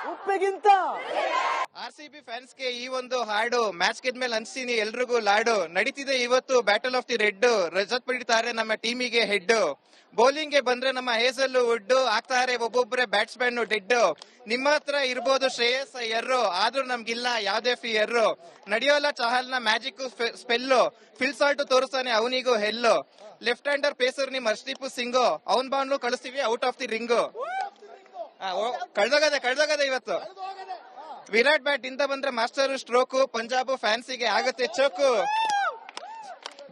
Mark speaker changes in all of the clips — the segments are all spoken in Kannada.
Speaker 1: ಉಪ್ಪಿಗಿಂತ
Speaker 2: RCB ಫ್ಯಾನ್ಸ್ ಗೆ ಈ ಒಂದು ಹಾಡು ಮ್ಯಾಚ್ ಗೆದ್ಮೇಲೆ ಅನ್ಸಿನಿ ಎಲ್ರಿಗೂ ಲಾಡು ನಡೀತಿದೆ ಇವತ್ತು battle of the red. Rajat ಪಡಿತಾರೆ ನಮ್ಮ ಟೀಮಿಗೆ ಹೆಡ್. ಬೌಲಿಂಗ್ ಗೆ ಬಂದ್ರೆ ನಮ್ಮ ಹೇಸಲ್ ವುಡ್ ಆಗ್ತಾರೆ ಒಬ್ಬೊಬ್ಬರೇ ಬ್ಯಾಟ್ಸ್ಮನ್ ಡೆಡ್. ನಿಮ್ಮ ಹತ್ರ ಇರ್ಬೋದು ಶ್ರೇಯಸ್ ಅಯ್ಯರ್, ಆದ್ರೂ ನಮ್ಗಿಲ್ಲ ಯಾವ್ದೇ ಫಿಯರ್. ನಡೆಯೋಲ್ಲ ಚಹಲ್ ನ ಮ್ಯಾಜಿಕ್ ಸ್ಪೆಲ್ಲು, ಫಿಲ್ಸಾಲ್ಟ್ ತೋರಿಸ್ತಾನೆ ಅವನಿಗೂ ಹೆಲ್ಲು. ಲೆಫ್ಟ್ ಹ್ಯಾಂಡರ್ ಪೇಸರ್ ನಿಮ್ ಹರ್ಷದೀಪ್ ಸಿಂಗ್, ಅವನ್ ಬಾಲ್ನು ಕಳಿಸ್ತೀವಿ ಔಟ್ ಆಫ್ ದಿ ರಿಂಗ್. ಕಳ್ದೋಗದೆ ಇವತ್ತು. ವಿರಾಟ್ ಬ್ಯಾಟ್ ಇಂದ ಬಂದ್ರೆ ಮಾಸ್ಟರ್ ಸ್ಟ್ರೋಕ್, ಪಂಜಾಬ್ ಫ್ಯಾನ್ಸಿಗೆ ಆಗತ್ತೆ ಚೋಕು.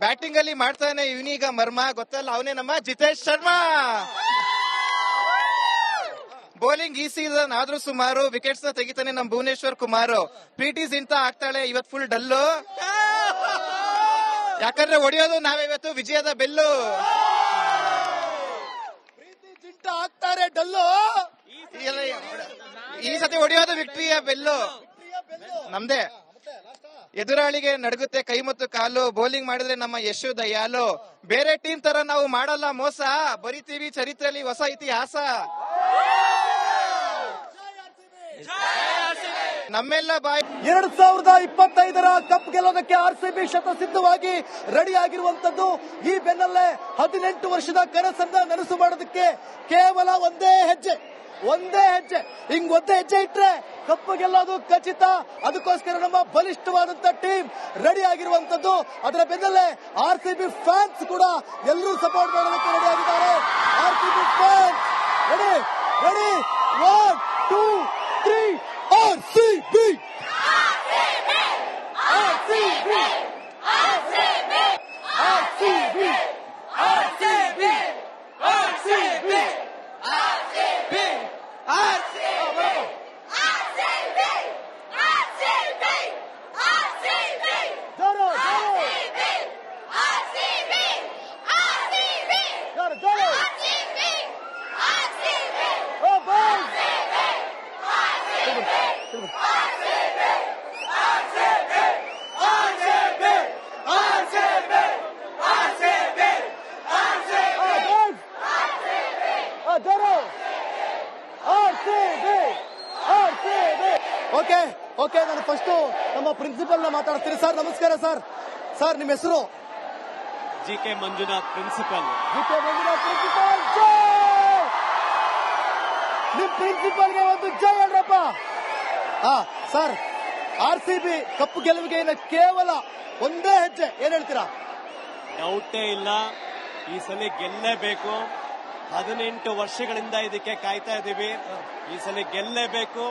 Speaker 2: ಬ್ಯಾಟಿಂಗ್ ಅಲ್ಲಿ ಮಾಡ್ತಾನೆ ಇವನೀಗ ಮರ್ಮ, ಗೊತ್ತಲ್ಲ ಅವನೇ ನಮ್ಮ ಜಿತೇಶ್ ಶರ್ಮಾ. ಬೌಲಿಂಗ್ ಈ ಸೀಸನ್ ಆದ್ರೂ ಸುಮಾರು, ವಿಕೆಟ್ಸ್ ನ ತೆಗಿತಾನೆ ನಮ್ ಭುವನೇಶ್ವರ್ ಕುಮಾರ್. ಪ್ರೀಟೀಸ್ ಇಂತ ಆಗ್ತಾಳೆ ಇವತ್ ಫುಲ್ ಡಲ್ಲು, ಯಾಕಂದ್ರೆ ಹೊಡೆಯೋದು ನಾವೇ ಇವತ್ತು ವಿಜಯದ ಬೆಲ್ಲು.
Speaker 1: ಆಗ್ತಾರೆ ಡಲ್ಲು,
Speaker 2: ಈ ಸತಿ ಹೊಡೆಯೋದು ವಿಕ್ಟರಿಯ ಬೆಲ್ಲು ನಮ್ದೇ. ಎದುರಾಳಿಗೆ ನಡುಗುತ್ತೆ ಕೈ ಮತ್ತು ಕಾಲು, ಬೌಲಿಂಗ್ ಮಾಡಿದ್ರೆ ನಮ್ಮ ಯಶು ದಯಾಲು. ಬೇರೆ ಟೀಮ್ ತರ ನಾವು ಮಾಡಲ್ಲ ಮೋಸ, ಬರಿತೀವಿ ಚರಿತ್ರೆಯಲ್ಲಿ ಹೊಸ ಇತಿಹಾಸ. ನಮ್ಮೆಲ್ಲ ಬಾಯ್
Speaker 1: 2025ರ ಕಪ್ ಗೆಲ್ಲೋದಕ್ಕೆ RCB ಶತಸಿದ್ಧವಾಗಿ ರೆಡಿ ಆಗಿರುವಂತದ್ದು. ಈ ಬೆನ್ನಲ್ಲೇ 18 ವರ್ಷದ ಕನಸನ್ನ ನನಸು ಮಾಡೋದಕ್ಕೆ ಕೇವಲ ಒಂದೇ ಹೆಜ್ಜೆ ಹಿಂಗ್ ಒಂದೇ ಹೆಜ್ಜೆ ಇಟ್ರೆ ಕಪ್ಪು ಗೆಲ್ಲೋದು ಖಚಿತ. ಅದಕ್ಕೋಸ್ಕರ ನಮ್ಮ ಬಲಿಷ್ಠವಾದಂತ ಟೀಮ್ ರೆಡಿ ಆಗಿರುವಂತದ್ದು. ಅದರ ಬೆನ್ನಲ್ಲೇ RCB ಫ್ಯಾನ್ಸ್ ಕೂಡ ಎಲ್ಲರೂ ಸಪೋರ್ಟ್ ಮಾಡೋದಕ್ಕೆ ರೆಡಿ ಆಗಿದ್ದಾರೆ. RCB fans ready 1 2 3 RCB RCB RCB RCB RCB RCB okay ನಾನು ಫಸ್ಟ್ ನಮ್ಮ ಪ್ರಿನ್ಸಿಪಲ್ ನ ಮಾತಾಡ್ತೀನಿ. ಸರ್ ನಮಸ್ಕಾರ. ಸರ್ ನಿಮ್ಮ ಹೆಸರು?
Speaker 3: GK Manjunath principal.
Speaker 1: ನಿಮ್ ಪ್ರಿನ್ಸಿಪಲ್ಗೆ ಒಂದು ಜೈ ಹೇಳ್ರಪ್ಪ. ಸರ್ RCB ಕಪ್ಪು ಗೆಲುವಿಗೆ ಕೇವಲ ಒಂದೇ ಹೆಜ್ಜೆ, ಏನ್ ಹೇಳ್ತೀರಾ?
Speaker 3: ಡೌಟೇ ಇಲ್ಲ, ಈ ಸಲ ಗೆಲ್ಲೇಬೇಕು. 18 ವರ್ಷಗಳಿಂದ ಇದಕ್ಕೆ ಕಾಯ್ತಾ ಇದೀವಿ. ಈ ಸಲ ಗೆಲ್ಲೇಬೇಕು,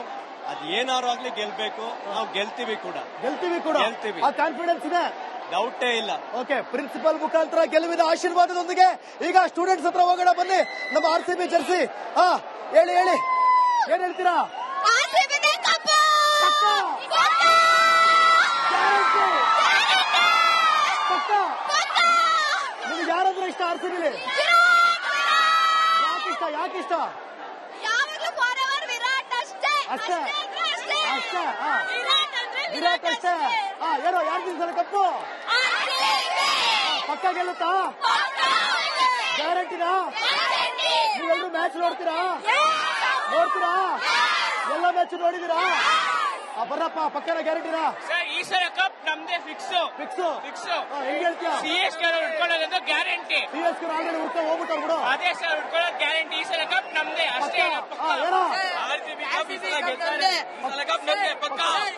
Speaker 3: ಅದ್ ಏನಾರು ಆಗ್ಲಿ ಗೆಲ್ಬೇಕು. ನಾವು ಗೆಲ್ತೀವಿ ಕೂಡ. ಆ ಕಾನ್ಫಿಡೆನ್ಸ್ ಇದೆ, ಡೌಟೇ ಇಲ್ಲ. ಓಕೆ, ಪ್ರಿನ್ಸಿಪಲ್ ಮುಖಾಂತರ ಗೆಲುವಿನ ಆಶೀರ್ವಾದದೊಂದಿಗೆ ಈಗ ಸ್ಟೂಡೆಂಟ್ಸ್ ಹತ್ರ ಹೋಗೋಣ ಬನ್ನಿ. ನಮ್ಮ RCB ಜರ್ಸಿ ಹೇಳಿ ಏನ್ ಹೇಳ್ತೀರಾ? ನಿಮ್ಗೆ ಯಾರಾದ್ರೂ ಇಷ್ಟ RCB? ಯಾಕಿಷ್ಟ? ಅಷ್ಟೇ ವಿರಾಟ್ ಅಷ್ಟೇ. ಏನೋ ಯಾರು ನಿಲ್ಸಲ್ಲ ಕಪ್ಪು? ಪಕ್ಕ ಗೆಲ್ಲುತ್ತಾ? ಗ್ಯಾರಂಟಿನಾ? ನೀವೆಲ್ಲರೂ ಮ್ಯಾಚ್ ನೋಡ್ತೀರಾ? ಎಲ್ಲ ಮ್ಯಾಚ್ ನೋಡಿದೀರಾ? ಬರ್ರಪ್ಪ, ಪಕ್ಕನ ಗ್ಯಾರಂಟಿನಾ?
Speaker 4: ಈ ಸಲ ಕಪ್ ನಮ್ದೇ ಫಿಕ್ಸ್.
Speaker 1: ಹೆಂಗ್ ಹೇಳ್ತೀಯ?
Speaker 4: CSK ಉಟ್ಕೊಳ್ಳೋದು ಗ್ಯಾರಂಟಿ.
Speaker 1: CSK ಆಲ್ರೆಡಿ ಉಟ್ಕೊಂಡು ಹೋಗ್ಬಿಟ್ಟಾರ ಬಿಡು.
Speaker 4: ಅದೇ ಸರ್ ಉಟ್ಕೊಳ್ಳೋದು ಗ್ಯಾರಂಟಿ. ಈ ಸಲ ಕಪ್ ನಮ್ದೇ ಅಷ್ಟೇ.
Speaker 1: ಏನೋ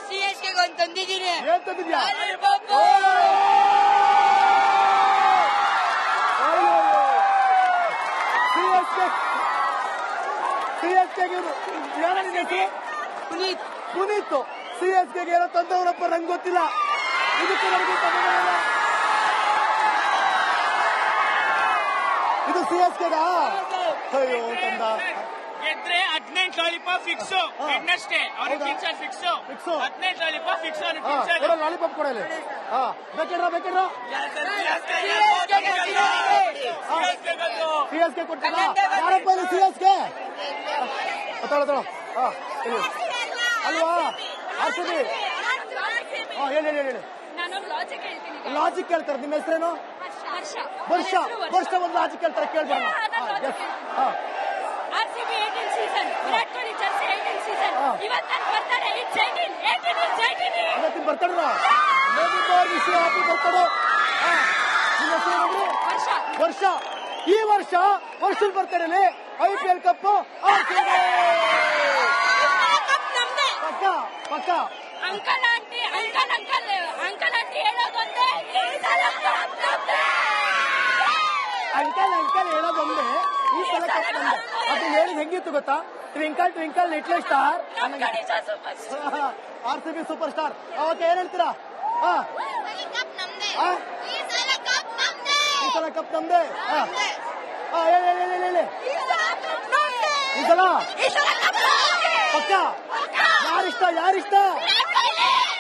Speaker 4: CSK ಒಂದು ತಂದಿದ್ದೀನಿ.
Speaker 1: ಏನ್ ತಂದಿದ್ಯಾ? ಪುನೀತ್ CSKಗೆ ಏನೋ ತಂದವರಪ್ಪ, ನಂಗೆ ಗೊತ್ತಿಲ್ಲ. ಇದಕ್ಕೆ ನನಗೆ ತಂದಿಲ್ಲ. ಇದು CSKಗ? ಅಯ್ಯೋ ತಂದ.
Speaker 4: ಗೆದ್ರೆ 18 ಲಾಲಿಪಾಪ್ ಫಿಕ್ಸ್. ಹೆಣ್ಣಷ್ಟೇ ಅವ್ರಿಗೆ teacher fix. 18 lollipop fix.
Speaker 1: Lollipop ಕೊಡಲಿ. ಬೇಕಿಡ್ರ CSK ಕೊಡ್ತಾರ. ಯಾರಪ್ಪ ಇದು CSK? ತಗೊಳ್ಳೋ ಅಲ್ವಾ? RCB ಹೇಳಿ. ಲಾಜಿಕ್ ಹೇಳ್ತಾರೆ. ನಿಮ್ಮ ಹೆಸರೇನು? ವರ್ಷ ಒಂದು ಲಾಜಿಕ್ ಹೇಳ್ತಾರೆ, ಕೇಳ್ಬಾರ.
Speaker 5: RCB 18 season, Virat Kohli Jersey 18 season.
Speaker 1: Happy birthday. ವರ್ಷ ಈ ವರ್ಷದ ಬರ್ತಡೇಲಿ IPL ಕಪ್ ಪಕ್ಕ ಪಕ್ಕ.
Speaker 5: ಅಂಕಲ್ ಆಂಟಿ ಹೇಳೋದೊಂದೇ,
Speaker 1: ಅಂಕಲ್ ಹೇಳೋದೊಂದೇ, ಈ ಸಲ ಕಪ್ ನಮ್ದೆ. ಅದು ಹೇಳಿದ್ ಹೆಂಗಿತ್ತು ಗೊತ್ತಾ? Twinkle twinkle little star, RCB super star. Okay, ಏನ್ ಹೇಳ್ತೀರಾ? ಈ ಸಲ ಕಪ್ ನಮ್ದೆ. ಹೇಳಿ ಈ ಸಲ ಪಕ್ಕ. ಯಾರಿಷ್ಟ?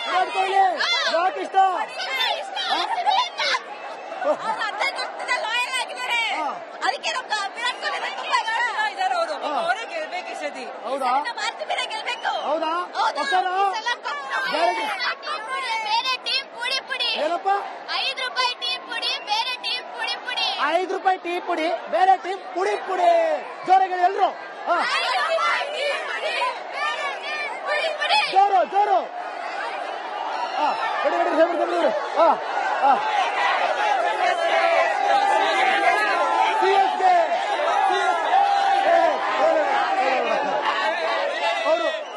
Speaker 1: ವಿರಾಟ್ ಕೊಹ್ಲಿ. ಯಾಕೆ ಇಷ್ಟ?
Speaker 5: ಅದಕ್ಕೆ ಅವರೇ ಗೆಲ್ಬೇಕು ಈ ಸತಿ.
Speaker 1: ಹೌದಾ? ಹೌದಾ?
Speaker 5: ಬೇರೆ ಟೀಮ್ ಪುಡಿ
Speaker 1: ಏನಪ್ಪ?
Speaker 5: ₹5 ಟೀಮ್ ಪುಡಿ, ಬೇರೆ ಟೀಮ್ ಪುಡಿ.
Speaker 1: ₹5 ಟೀ ಪುಡಿ, ಬೇರೆ ಟೀಮ್ ಪುಡಿ. ಜೋರಾಗಿ ಎಲ್ರು ಜೋರು.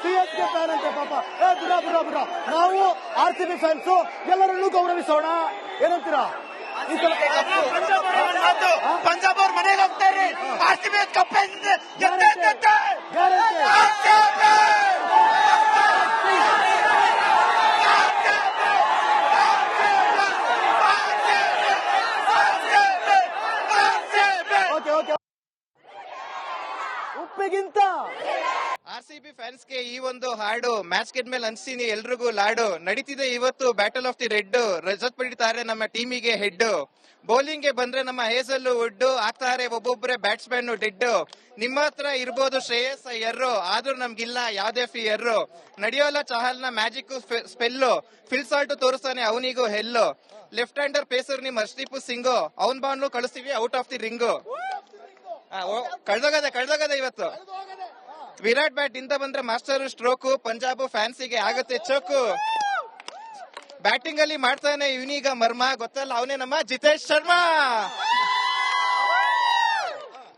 Speaker 1: CSK ಫ್ಯಾನ್ ಅಂತೆ ಪಾಪ. ಬಿಡ. ನಾವು RCB ಫ್ಯಾನ್ಸು ಎಲ್ಲರನ್ನೂ ಗೌರವಿಸೋಣ. ಏನಂತೀರಾ?
Speaker 2: ಪಂಜಾಬ್ ಅವ್ರ ಮನೆಗೆ ಹೋಗ್ತಾರೆ. RCB ಕಪ್
Speaker 1: ಉಪ್ಪಿಗಿಂತ
Speaker 2: RCB ಫ್ಯಾನ್ಸ್ಗೆ ಈ ಒಂದು ಹಾಡು ಮ್ಯಾಚ್ ಗೆದ್ಮೇಲೆ ಅನ್ಸ್ತೀನಿ ಎಲ್ರಿಗೂ ಲಾಡು. ನಡೀತಿದೆ ಇವತ್ತು battle of the red. Rajat ಪಡಿತಾರೆ ನಮ್ಮ ಟೀಮಿಗೆ ಹೆಡ್. ಬೌಲಿಂಗ್ ಗೆ ಬಂದ್ರೆ ನಮ್ಮ ಹೇಸಲ್ ವುಡ್, ಆಗ್ತಾರೆ ಒಬ್ಬೊಬ್ಬರೇ ಬ್ಯಾಟ್ಸ್ಮನ್ ಡೆಡ್. ನಿಮ್ಮ ಹತ್ರ ಇರ್ಬೋದು ಶ್ರೇಯಸ್ ಅಯ್ಯರ್, ಆದ್ರೂ ನಮ್ಗಿಲ್ಲ ಯಾವ್ದೇ ಫಿಯರ್. ನಡೆಯೋಲ್ಲ ಚಹಲ್ ನ ಮ್ಯಾಜಿಕ್ ಸ್ಪೆಲ್ಲು, ಫಿಲ್ಸಾಲ್ಟ್ ತೋರಿಸ್ತಾನೆ ಅವನಿಗೂ ಹೆಲ್ಲು. ಲೆಫ್ಟ್ ಹ್ಯಾಂಡರ್ ಪೇಸರ್ ನಿಮ್ ಹರ್ಷದೀಪ್ ಸಿಂಗ್, ಅವನ್ ಬಾಲ್ನು ಕಳಿಸ್ತೀವಿ ಔಟ್ ಆಫ್ ದಿ ರಿಂಗ್. ಕಳ್ದೋಗದೆ ಇವತ್ತು. ವಿರಾಟ್ ಬ್ಯಾಟ್ ಇಂದ ಬಂದ್ರೆ ಮಾಸ್ಟರ್ ಸ್ಟ್ರೋಕು, ಪಂಜಾಬ್ ಫ್ಯಾನ್ಸಿಗೆ ಆಗತ್ತೆ ಚೋಕು. ಬ್ಯಾಟಿಂಗ್ ಅಲ್ಲಿ ಮಾಡ್ತಾನೆ ಇವನೀಗ ಮರ್ಮ, ಗೊತ್ತಲ್ಲ ಅವನೇ ನಮ್ಮ ಜಿತೇಶ್ ಶರ್ಮಾ.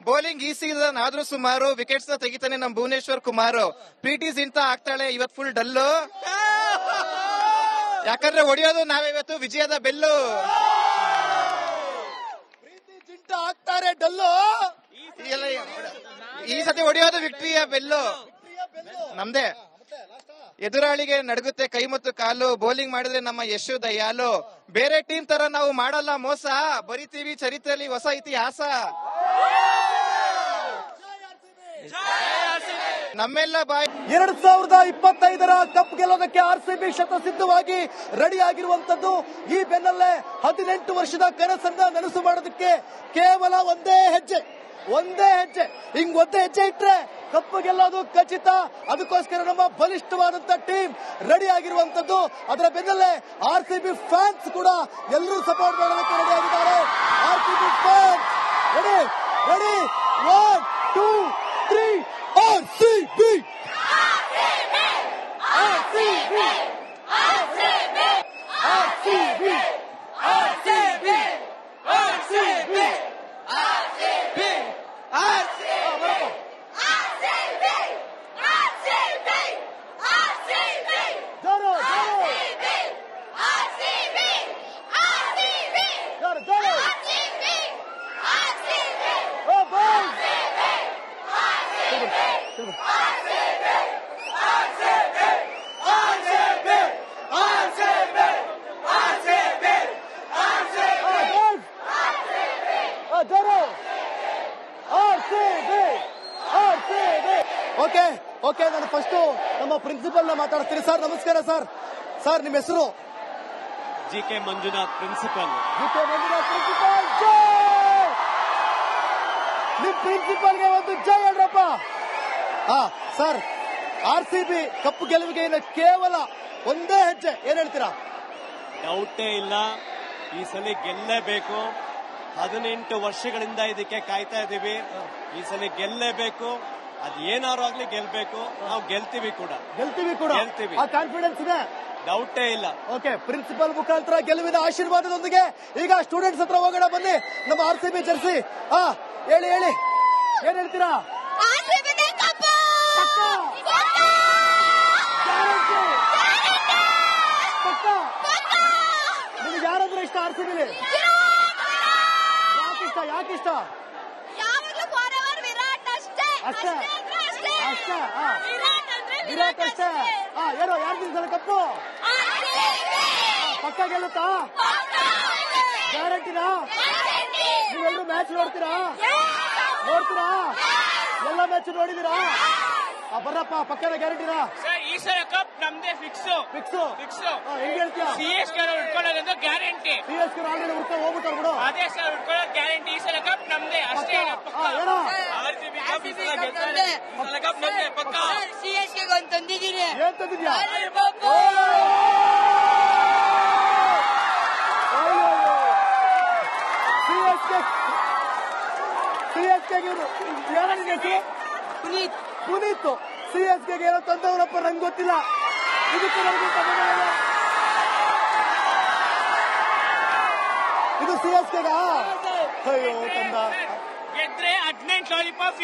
Speaker 2: ಬೌಲಿಂಗ್ ಈ ಸೀಸನ್ ಆದ್ರೂ ಸುಮಾರು, ವಿಕೆಟ್ಸ್ ನ ತೆಗಿತಾನೆ ನಮ್ ಭುವನೇಶ್ವರ್ ಕುಮಾರ್. ಪ್ರೀತಿ ಜಿಂತಾ ಆಗ್ತಾಳೆ ಇವತ್ ಫುಲ್ ಡಲ್ಲು, ಯಾಕಂದ್ರೆ ಹೊಡೆಯೋದು ನಾವೇ ಇವತ್ತು ವಿಜಯದ ಬೆಲ್ಲು.
Speaker 1: ಪ್ರೀತಿ ಜಿಂಟ ಆಗ್ತಾರೆ ಡಲ್ಲು,
Speaker 2: ಈ ಸತಿ ಹೊಡೆಯೋದು ವಿಕ್ಟರಿಯ ಬೆಲ್ಲು ನಮ್ದೇ. ಎದುರಾಳಿಗೆ ನಡುಗುತ್ತೆ ಕೈ ಮತ್ತು ಕಾಲು, ಬೌಲಿಂಗ್ ಮಾಡಿದ್ರೆ ನಮ್ಮ ಯಶು ದಯಾಲು. ಬೇರೆ ಟೀಮ್ ತರ ನಾವು ಮಾಡಲ್ಲ ಮೋಸ, ಬರಿತೀವಿ ಚರಿತ್ರೆಯಲ್ಲಿ ಹೊಸ ಇತಿಹಾಸ. ನಮ್ಮೆಲ್ಲ ಬಾಯ್
Speaker 1: 2025ರ ಕಪ್ ಗೆಲ್ಲೋದಕ್ಕೆ RCB ಶತಸಿದ್ಧವಾಗಿ ರೆಡಿ ಆಗಿರುವಂತದ್ದು. ಈ ಬೆನ್ನಲ್ಲೇ 18 ವರ್ಷದ ಕನಸನ್ನ ನನಸು ಮಾಡೋದಕ್ಕೆ ಕೇವಲ ಒಂದೇ ಹೆಜ್ಜೆ. ಒಂದೇ ಹೆಜ್ಜೆ ಇಟ್ರೆ ಕಪ್ಪು ಗೆಲ್ಲೋದು ಖಚಿತ. ಅದಕ್ಕೋಸ್ಕರ ನಮ್ಮ ಬಲಿಷ್ಠವಾದಂತ ಟೀಮ್ ರೆಡಿ ಆಗಿರುವಂತದ್ದು. ಅದರ ಬೆನ್ನಲ್ಲೇ RCB ಫ್ಯಾನ್ಸ್ ಕೂಡ ಎಲ್ಲರೂ ಸಪೋರ್ಟ್ ಮಾಡೋದಕ್ಕೆ ರೆಡಿ ಆಗಿದ್ದಾರೆ. RCB fans ready 1 2 3 RCB okay, ನಾನು ಫಸ್ಟ್ ನಮ್ಮ ಪ್ರಿನ್ಸಿಪಲ್ ನ ಮಾತಾಡ್ತೀನಿ. ಸರ್ ನಮಸ್ಕಾರ. ಸರ್ ನಿಮ್ಮ ಹೆಸರು?
Speaker 3: GK Manjunath principal.
Speaker 1: ನಿಮ್ ಪ್ರಿನ್ಸಿಪಲ್ಗೆ ಒಂದು ಜೈ ಹೇಳ್ರಪ್ಪ. ಸರ್, RCB ಕಪ್ಪು ಗೆಲುವಿಗೆ ಕೇವಲ ಒಂದೇ ಹೆಜ್ಜೆ, ಏನ್ ಹೇಳ್ತೀರಾ?
Speaker 3: ಡೌಟೇ ಇಲ್ಲ, ಈ ಸಲ ಗೆಲ್ಲೇಬೇಕು. 18 ವರ್ಷಗಳಿಂದ ಇದಕ್ಕೆ ಕಾಯ್ತಾ ಇದೀವಿ. ಈ ಸಲ ಗೆಲ್ಲೇಬೇಕು. ಅದ್ ಏನಾರು ಆಗ್ಲಿ ಗೆಲ್ಬೇಕು, ನಾವು ಗೆಲ್ತೀವಿ ಕೂಡ.
Speaker 1: ಆ ಕಾನ್ಫಿಡೆನ್ಸ್ ಇದೆ,
Speaker 3: ಡೌಟೇ ಇಲ್ಲ.
Speaker 1: ಓಕೆ, ಪ್ರಿನ್ಸಿಪಲ್ ಮುಖಾಂತರ ಗೆಲುವಿನ ಆಶೀರ್ವಾದದೊಂದಿಗೆ ಈಗ ಸ್ಟೂಡೆಂಟ್ಸ್ ಹತ್ರ ಹೋಗೋಣ ಬನ್ನಿ. ನಮ್ಮ RCB ಜರ್ಸಿ ಹೇಳಿ ಏನ್ ಹೇಳ್ತೀರಾ? ನಿಮ್ಗೆ ಯಾರಂದ್ರೆ ಇಷ್ಟ RCB? ಯಾಕಿಷ್ಟ? ಅಷ್ಟೇ ವಿರಾಟ್ ಅಷ್ಟೇ. ಏನೋ ಯಾರು ತಿನ್ಸಲ್ಲ ಕಪ್ಪು? ಪಕ್ಕ ಗೆಲ್ಲುತ್ತಾ? ಗ್ಯಾರಂಟಿನಾ? ನೀವೆಲ್ಲರೂ ಮ್ಯಾಚ್ ನೋಡ್ತೀರಾ? ಎಲ್ಲ ಮ್ಯಾಚ್ ನೋಡಿದೀರಾ? ಬರ್ರಪ್ಪ, ಪಕ್ಕದ ಗ್ಯಾರಂಟಿನಾ?
Speaker 4: ಸರ್ ಈ ಸಲ ಕಪ್ ನಮ್ದೇ ಫಿಕ್ಸ್.
Speaker 1: ಹೆಂಗ್ ಹೇಳ್ತೀಯಾ?
Speaker 4: CSK ಉಟ್ಕೊಳ್ಳೋದಂದ್ರೆ ಗ್ಯಾರಂಟಿ.
Speaker 1: CSK ಆಲ್ರೆಡಿ ಉಡ್ಕೊಂಡು ಹೋಗ್ಬಿಟ್ಟಾರ ಬಿಡು.
Speaker 4: ಅದೇ ಸರ್ ಉಟ್ಕೊಳ್ಳೋದು ಗ್ಯಾರಂಟಿ. ಈ ಸಲ ಕಪ್ ನಮ್ದೇ ಅಷ್ಟೇ.
Speaker 1: ಏನೋ
Speaker 5: CSK ಒಂದು ತಂದಿದ್ದೀನಿ.
Speaker 1: ಏನ್ ತಂದಿದ್ಯಾ? CSK ಪುನೀತ್ CSK ಏನೋ ತಂದವರಪ್ಪ, ನಂಗೆ ಗೊತ್ತಿಲ್ಲ. ಇದಕ್ಕೆ ನನಗೆ ಸಂಬಂಧ ಇಲ್ಲ. ಇದು CSK ಅಯ್ಯೋ ತಂದ
Speaker 4: ಗೆದ್ರೆ 18 ಲಾಲಿಪಾಪ್